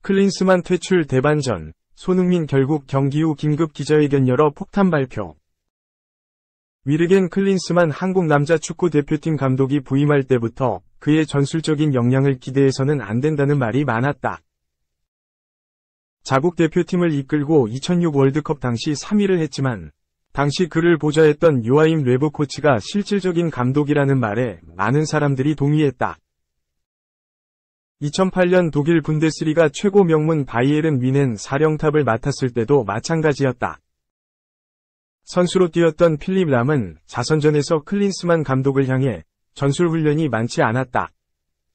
클린스만 퇴출 대반전, 손흥민 결국 경기 후 긴급 기자회견 열어 폭탄 발표. 위르겐 클린스만 한국 남자 축구 대표팀 감독이 부임할 때부터 그의 전술적인 역량을 기대해서는 안 된다는 말이 많았다. 자국 대표팀을 이끌고 2006 월드컵 당시 3위를 했지만 당시 그를 보좌했던 요아임 레브 코치가 실질적인 감독이라는 말에 많은 사람들이 동의했다. 2008년 독일 분데스리가 최고 명문 바이에른 뮌헨 사령탑을 맡았을 때도 마찬가지였다. 선수로 뛰었던 필립 람은 자선전에서 클린스만 감독을 향해 전술 훈련이 많지 않았다.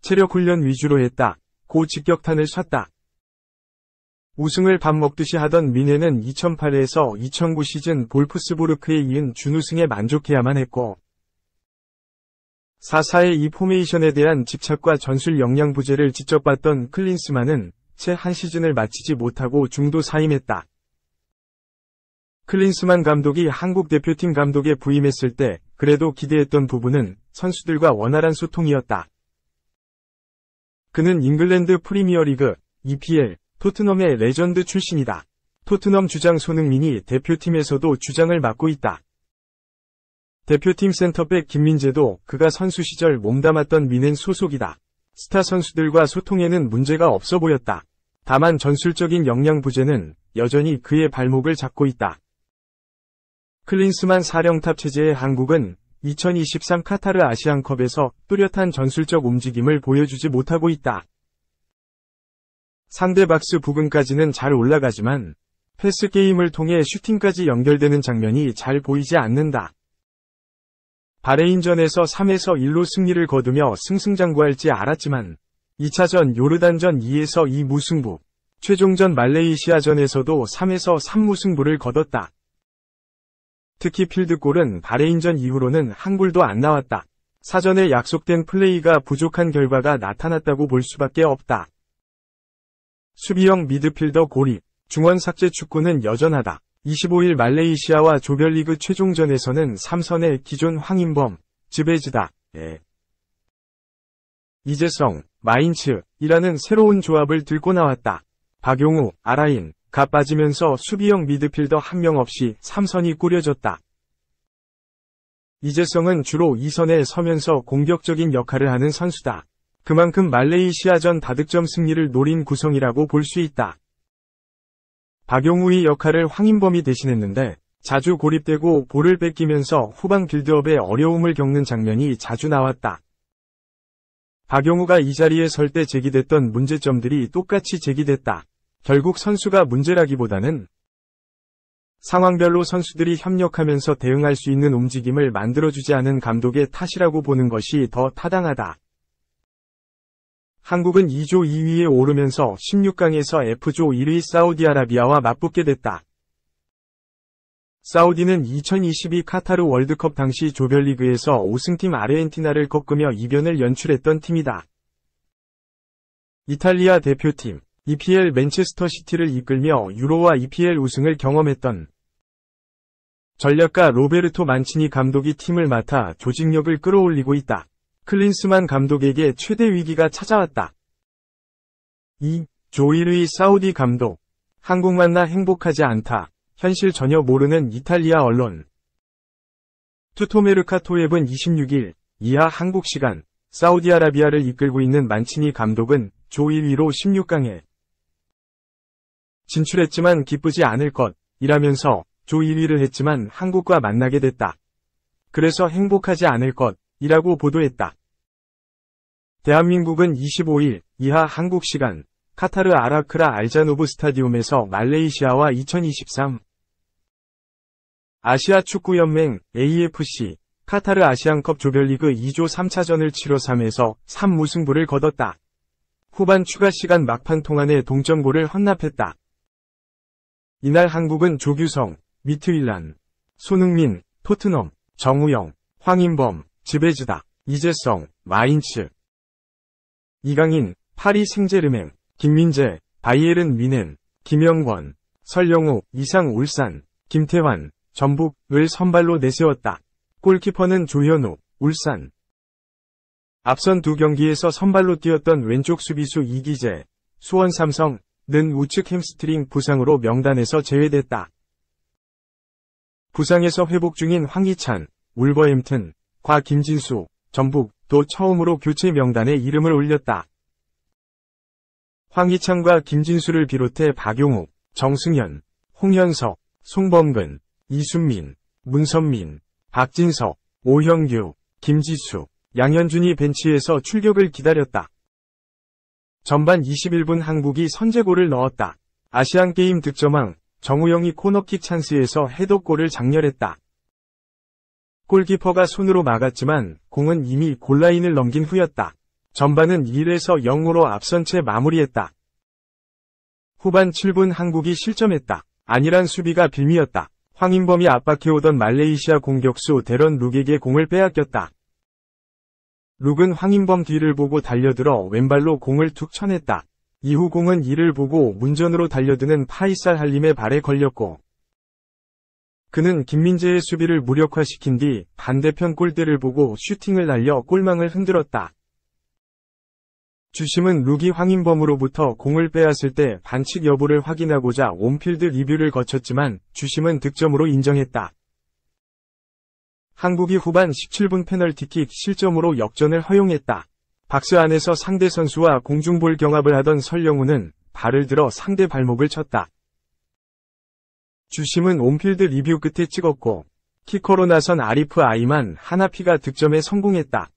체력 훈련 위주로 했다. 고 직격탄을 쐈다. 우승을 밥 먹듯이 하던 뮌헨은 2008에서 2009 시즌 볼프스부르크에 이은 준우승에 만족해야만 했고 4-4의 이 포메이션에 대한 집착과 전술 역량 부재를 지적받던 클린스만은 채 한 시즌을 마치지 못하고 중도 사임했다. 클린스만 감독이 한국 대표팀 감독에 부임했을 때 그래도 기대했던 부분은 선수들과 원활한 소통이었다. 그는 잉글랜드 프리미어리그, EPL, 토트넘의 레전드 출신이다. 토트넘 주장 손흥민이 대표팀에서도 주장을 맡고 있다. 대표팀 센터백 김민재도 그가 선수 시절 몸담았던 뮌헨 소속이다. 스타 선수들과 소통에는 문제가 없어 보였다. 다만 전술적인 역량 부재는 여전히 그의 발목을 잡고 있다. 클린스만 사령탑 체제의 한국은 2023 카타르 아시안컵에서 뚜렷한 전술적 움직임을 보여주지 못하고 있다. 상대 박스 부근까지는 잘 올라가지만 패스 게임을 통해 슈팅까지 연결되는 장면이 잘 보이지 않는다. 바레인전에서 3-1로 승리를 거두며 승승장구할지 알았지만 2차전 요르단전 2-2 무승부, 최종전 말레이시아전에서도 3-3 무승부를 거뒀다. 특히 필드골은 바레인전 이후로는 한 골도 안 나왔다. 사전에 약속된 플레이가 부족한 결과가 나타났다고 볼 수밖에 없다. 수비형 미드필더 고립, 중원 삭제 축구는 여전하다. 25일 말레이시아와 조별리그 최종전에서는 삼선의 기존 황인범, 즈베즈다, 이재성, 마인츠이라는 새로운 조합을 들고 나왔다. 박용우, 아라인, 가 빠지면서 수비형 미드필더 한 명 없이 3선이 꾸려졌다. 이재성은 주로 2선에 서면서 공격적인 역할을 하는 선수다. 그만큼 말레이시아전 다득점 승리를 노린 구성이라고 볼 수 있다. 박용우의 역할을 황인범이 대신했는데 자주 고립되고 볼을 뺏기면서 후방 빌드업에 어려움을 겪는 장면이 자주 나왔다. 박용우가 이 자리에 설 때 제기됐던 문제점들이 똑같이 제기됐다. 결국 선수가 문제라기보다는 상황별로 선수들이 협력하면서 대응할 수 있는 움직임을 만들어주지 않은 감독의 탓이라고 보는 것이 더 타당하다. 한국은 2조 2위에 오르면서 16강에서 F조 1위 사우디아라비아와 맞붙게 됐다. 사우디는 2022 카타르 월드컵 당시 조별리그에서 우승팀 아르헨티나를 꺾으며 이변을 연출했던 팀이다. 이탈리아 대표팀, EPL 맨체스터 시티를 이끌며 유로와 EPL 우승을 경험했던 전략가 로베르토 만치니 감독이 팀을 맡아 조직력을 끌어올리고 있다. 클린스만 감독에게 최대 위기가 찾아왔다. 조일의 사우디 감독. 한국 만나 행복하지 않다. 현실 전혀 모르는 이탈리아 언론. 투토메르카토 웹은 26일 이하 한국 시간 사우디아라비아를 이끌고 있는 만치니 감독은 조 1위로 16강에 진출했지만 기쁘지 않을 것이라면서 조 1위를 했지만 한국과 만나게 됐다. 그래서 행복하지 않을 것이라고 보도했다. 대한민국은 25일 이하 한국 시간 카타르 아라크라 알자노브 스타디움에서 말레이시아와 2023 아시아 축구연맹 AFC 카타르 아시안컵 조별리그 2조 3차전을 치러 3에서 3 무승부를 거뒀다. 후반 추가 시간 막판 통안에 동점골을 헌납했다. 이날 한국은 조규성, 미트윌란, 손흥민, 토트넘, 정우영, 황인범, 즈베즈다, 이재성, 마인츠, 이강인, 파리 생제르맹, 김민재, 바이에른 뮌헨, 김영권, 설영우, 이상 울산, 김태환, 전북을 선발로 내세웠다. 골키퍼는 조현우, 울산. 앞선 두 경기에서 선발로 뛰었던 왼쪽 수비수 이기재, 수원 삼성는 우측 햄스트링 부상으로 명단에서 제외됐다. 부상에서 회복 중인 황희찬, 울버햄튼, 김진수, 전북도 처음으로 교체 명단에 이름을 올렸다. 황희찬과 김진수를 비롯해 박용욱, 정승현, 홍현석, 송범근, 이순민, 문선민, 박진석, 오형규, 김지수, 양현준이 벤치에서 출격을 기다렸다. 전반 21분 한국이 선제골을 넣었다. 아시안게임 득점왕 정우영이 코너킥 찬스에서 헤더골을 장렬했다. 골키퍼가 손으로 막았지만 공은 이미 골라인을 넘긴 후였다. 전반은 1에서 0으로 앞선 채 마무리했다. 후반 7분 한국이 실점했다. 안일한 수비가 빌미였다. 황인범이 압박해오던 말레이시아 공격수 데런 룩에게 공을 빼앗겼다. 룩은 황인범 뒤를 보고 달려들어 왼발로 공을 툭 쳐냈다. 이후 공은 이를 보고 문전으로 달려드는 파이살 할림의 발에 걸렸고 그는 김민재의 수비를 무력화시킨 뒤 반대편 골대를 보고 슈팅을 날려 골망을 흔들었다. 주심은 룩이 황인범으로부터 공을 빼앗을 때 반칙 여부를 확인하고자 온필드 리뷰를 거쳤지만 주심은 득점으로 인정했다. 한국이 후반 17분 페널티킥 실점으로 역전을 허용했다. 박스 안에서 상대 선수와 공중볼 경합을 하던 설영우는 발을 들어 상대 발목을 쳤다. 주심은 온필드 리뷰 끝에 찍었고 키커로 나선 아리프 아이만 하나피가 득점에 성공했다.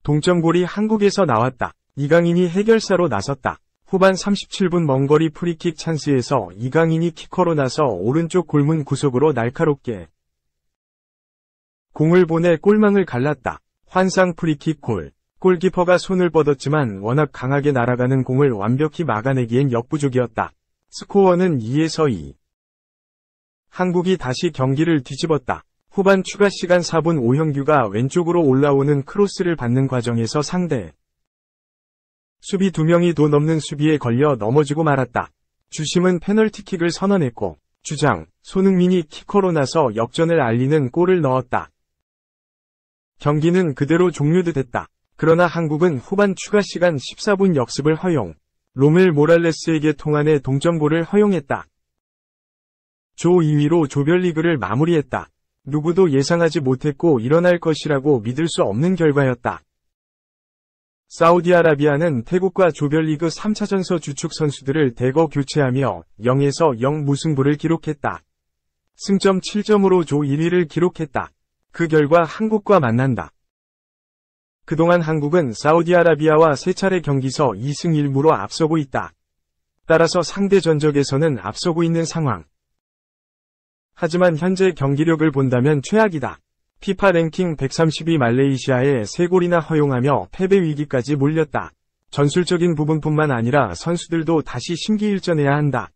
동점골이 한국에서 나왔다. 이강인이 해결사로 나섰다. 후반 37분 먼거리 프리킥 찬스에서 이강인이 키커로 나서 오른쪽 골문 구석으로 날카롭게 공을 보내 골망을 갈랐다. 환상 프리킥 골. 골키퍼가 손을 뻗었지만 워낙 강하게 날아가는 공을 완벽히 막아내기엔 역부족이었다. 스코어는 2에서 2. 한국이 다시 경기를 뒤집었다. 후반 추가 시간 4분 오형규가 왼쪽으로 올라오는 크로스를 받는 과정에서 상대 수비 2명이 도 넘는 수비에 걸려 넘어지고 말았다. 주심은 페널티킥을 선언했고 주장 손흥민이 키커로 나서 역전을 알리는 골을 넣었다. 경기는 그대로 종료됐다. 그러나 한국은 후반 추가 시간 14분 역습을 허용, 로멜 모랄레스에게 통안해 동점골을 허용했다. 조 2위로 조별리그를 마무리했다. 누구도 예상하지 못했고 일어날 것이라고 믿을 수 없는 결과였다. 사우디아라비아는 태국과 조별리그 3차전서 주축 선수들을 대거 교체하며 0에서 0 무승부를 기록했다. 승점 7점으로 조 1위를 기록했다. 그 결과 한국과 만난다. 그동안 한국은 사우디아라비아와 3차례 경기서 2승 1무로 앞서고 있다. 따라서 상대 전적에서는 앞서고 있는 상황. 하지만 현재 경기력을 본다면 최악이다. 피파 랭킹 132 말레이시아에 3골이나 허용하며 패배 위기까지 몰렸다. 전술적인 부분뿐만 아니라 선수들도 다시 심기일전해야 한다.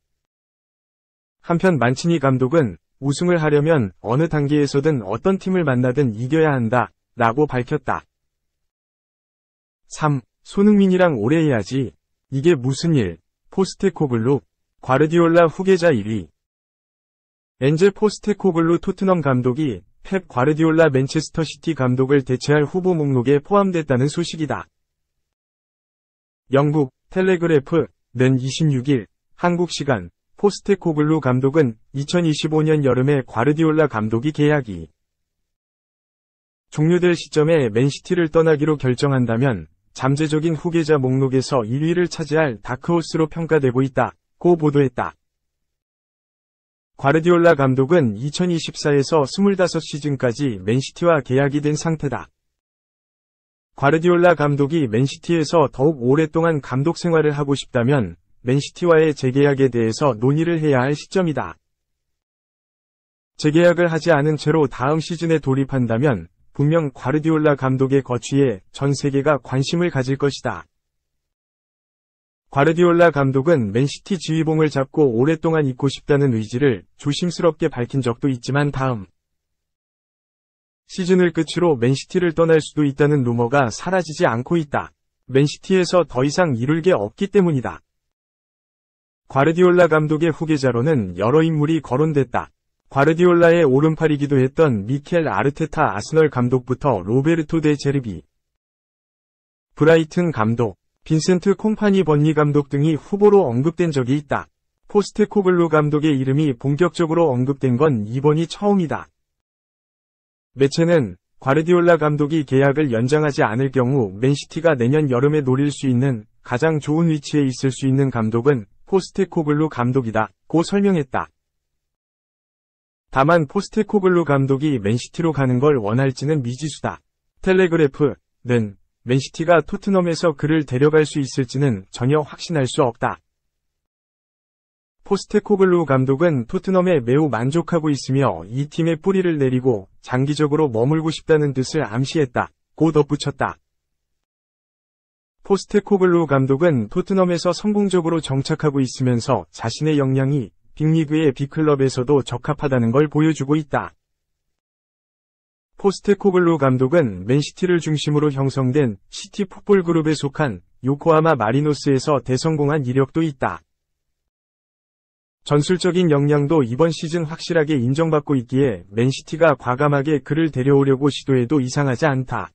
한편 만치니 감독은 우승을 하려면 어느 단계에서든 어떤 팀을 만나든 이겨야 한다 라고 밝혔다. 3. 손흥민이랑 오래 해야지. 이게 무슨 일. 포스테코글루. 과르디올라 후계자 1위. 엔제 포스테코글루 토트넘 감독이 펩 과르디올라 맨체스터 시티 감독을 대체할 후보 목록에 포함됐다는 소식이다. 영국 텔레그래프는 26일 한국 시간 포스테코글루 감독은 2025년 여름에 과르디올라 감독이 계약이 종료될 시점에 맨시티를 떠나기로 결정한다면 잠재적인 후계자 목록에서 1위를 차지할 다크호스로 평가되고 있다고 보도했다. 과르디올라 감독은 2024에서 25시즌까지 맨시티와 계약이 된 상태다. 과르디올라 감독이 맨시티에서 더욱 오랫동안 감독 생활을 하고 싶다면 맨시티와의 재계약에 대해서 논의를 해야 할 시점이다. 재계약을 하지 않은 채로 다음 시즌에 돌입한다면 분명 과르디올라 감독의 거취에 전 세계가 관심을 가질 것이다. 과르디올라 감독은 맨시티 지휘봉을 잡고 오랫동안 있고 싶다는 의지를 조심스럽게 밝힌 적도 있지만 다음 시즌을 끝으로 맨시티를 떠날 수도 있다는 루머가 사라지지 않고 있다. 맨시티에서 더 이상 이룰 게 없기 때문이다. 과르디올라 감독의 후계자로는 여러 인물이 거론됐다. 과르디올라의 오른팔이기도 했던 미켈 아르테타 아스널 감독부터 로베르토 데 제르비, 브라이튼 감독, 빈센트 콤파니 번니 감독 등이 후보로 언급된 적이 있다. 포스테코글루 감독의 이름이 본격적으로 언급된 건 이번이 처음이다. 매체는 과르디올라 감독이 계약을 연장하지 않을 경우 맨시티가 내년 여름에 노릴 수 있는 가장 좋은 위치에 있을 수 있는 감독은 포스테코글루 감독이다 고 설명했다. 다만 포스테코글루 감독이 맨시티로 가는 걸 원할지는 미지수다. 텔레그래프는 맨시티가 토트넘에서 그를 데려갈 수 있을지는 전혀 확신할 수 없다. 포스테코글루 감독은 토트넘에 매우 만족하고 있으며 이 팀의 뿌리를 내리고 장기적으로 머물고 싶다는 뜻을 암시했다 고 덧붙였다. 포스테코글루 감독은 토트넘에서 성공적으로 정착하고 있으면서 자신의 역량이 빅리그의 빅클럽에서도 적합하다는 걸 보여주고 있다. 포스테코글루 감독은 맨시티를 중심으로 형성된 시티 풋볼 그룹에 속한 요코하마 마리노스에서 대성공한 이력도 있다. 전술적인 역량도 이번 시즌 확실하게 인정받고 있기에 맨시티가 과감하게 그를 데려오려고 시도해도 이상하지 않다.